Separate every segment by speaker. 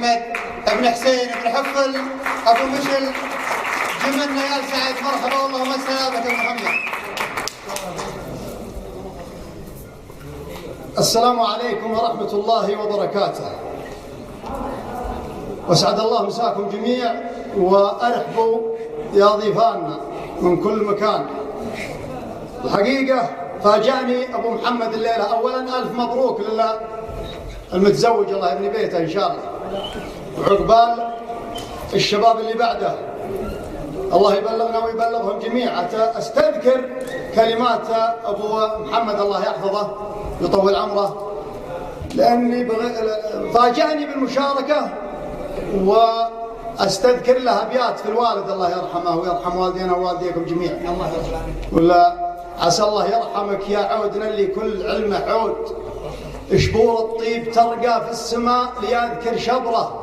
Speaker 1: محمد بن حسين بن حفل ابو مشل جملنا يا سعد. مرحبا اللهم السلامة ابو محمد.
Speaker 2: السلام عليكم ورحمة الله وبركاته. واسعد الله مساكم جميع وارحبوا يا ضيفاننا من كل مكان. الحقيقة فاجأني ابو محمد الليلة. اولا الف مبروك للمتزوج، الله يبني بيته ان شاء الله، وعقبال الشباب اللي بعده الله يبلغنا ويبلغهم جميعا. استذكر كلمات ابو محمد الله يحفظه يطول عمره، لاني فاجأني بالمشاركه، واستذكر له ابيات في الوالد الله يرحمه ويرحم والدينا ووالديكم جميعا. ولا عسى الله يرحمك يا عودنا اللي كل علمه عود، شبور الطيب ترقى في السماء ليذكر شبره،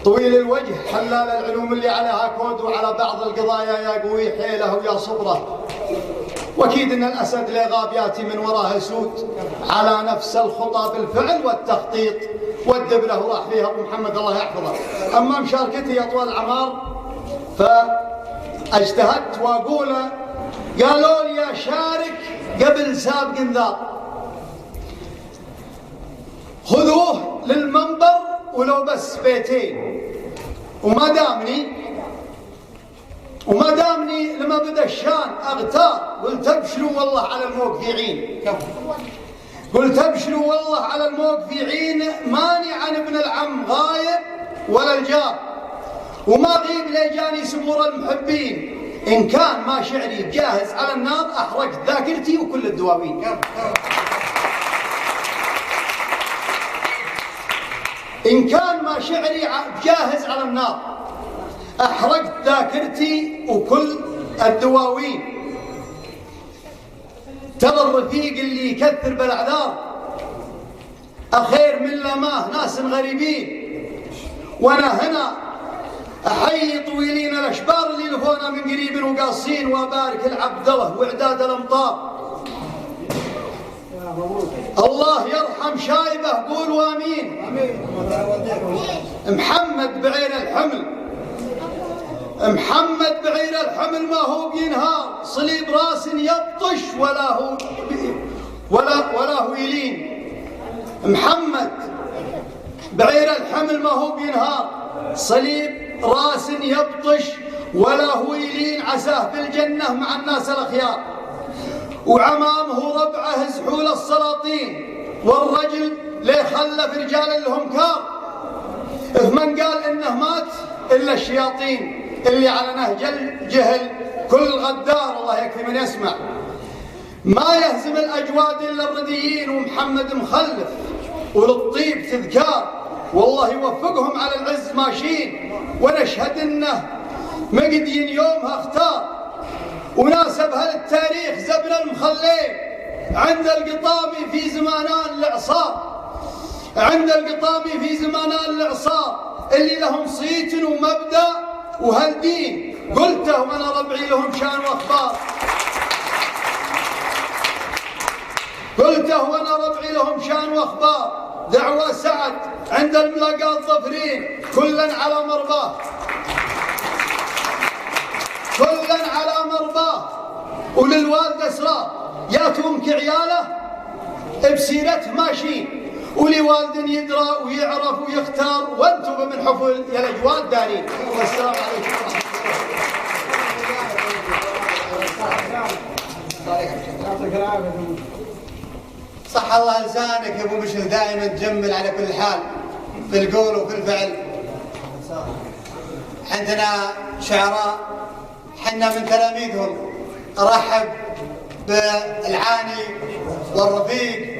Speaker 2: طويل الوجه حلال العلوم اللي عليها كود، وعلى بعض القضايا يا قوي حيله ويا صبره. واكيد ان الاسد لي غاب ياتي من وراه اسود، على نفس الخطى بالفعل والتخطيط، والدبله راح فيها ابو محمد الله يحفظه. اما مشاركتي يا طوال العمار فاجتهدت واقول قالوا لي يا شارك قبل سابق انذار، خذوه للمنبر ولو بس بيتين. وما دامني لما بدا الشان اغتار، قلت ابشروا والله على الموقف يعين. قلت ابشروا والله على الموقف يعين، ماني عن ابن العم غايب ولا الجار، وما غيب ليجاني سمور المحبين. ان كان ما شعري جاهز على النار، احرقت ذاكرتي وكل الدواوين. إن كان ما شعري جاهز على النار، أحرقت ذاكرتي وكل الدواوين. ترى الرفيق اللي يكثر بالأعذار أخير من لماه ناس غريبين. وأنا هنا أحيي طويلين الأشبار اللي لفونا من قريب وقاصين، وأبارك العبد الله وإعداد الأمطار. الله يرحم شايبه قولوا امين. محمد بعير الحمل ما هو بينهار، صليب راس يبطش ولا هو يلين. محمد بعير الحمل ما هو بينهار، صليب راس يبطش ولا هو يلين. عساه في الجنه مع الناس الاخيار، وعمامه ربعه زحول السلاطين، والرجل ليه خلف رجال لهم كار. من قال انه مات الا الشياطين اللي على نهج الجهل كل غدار، الله يكفي من يسمع. ما يهزم الاجواد الا الرديين، ومحمد مخلف وللطيب تذكار، والله يوفقهم على العز ماشين. ونشهد انه مقدين يومها اختار، وناسبها للتاريخ زبن المخلين. عند القطامي في زمانان الإعصار، اللي لهم صيت ومبدأ وهالدين. قلته وانا ربعي لهم شان واخبار. دعوة سعد عند الملاقات ظفرين، كلا على مرضاه. وللوالد اسرار ياتونك عياله بسيرته ماشيين، ولوالد يدرى ويعرف ويختار، وانتم من حفل يا الاجواد دارين. والسلام عليكم ورحمه الله.
Speaker 1: صح الله لسانك يا ابو مشل، دائما تجمل على كل حال في القول وفي الفعل. عندنا شعراء حنا من تلاميذهم. ارحب بالعاني والرفيق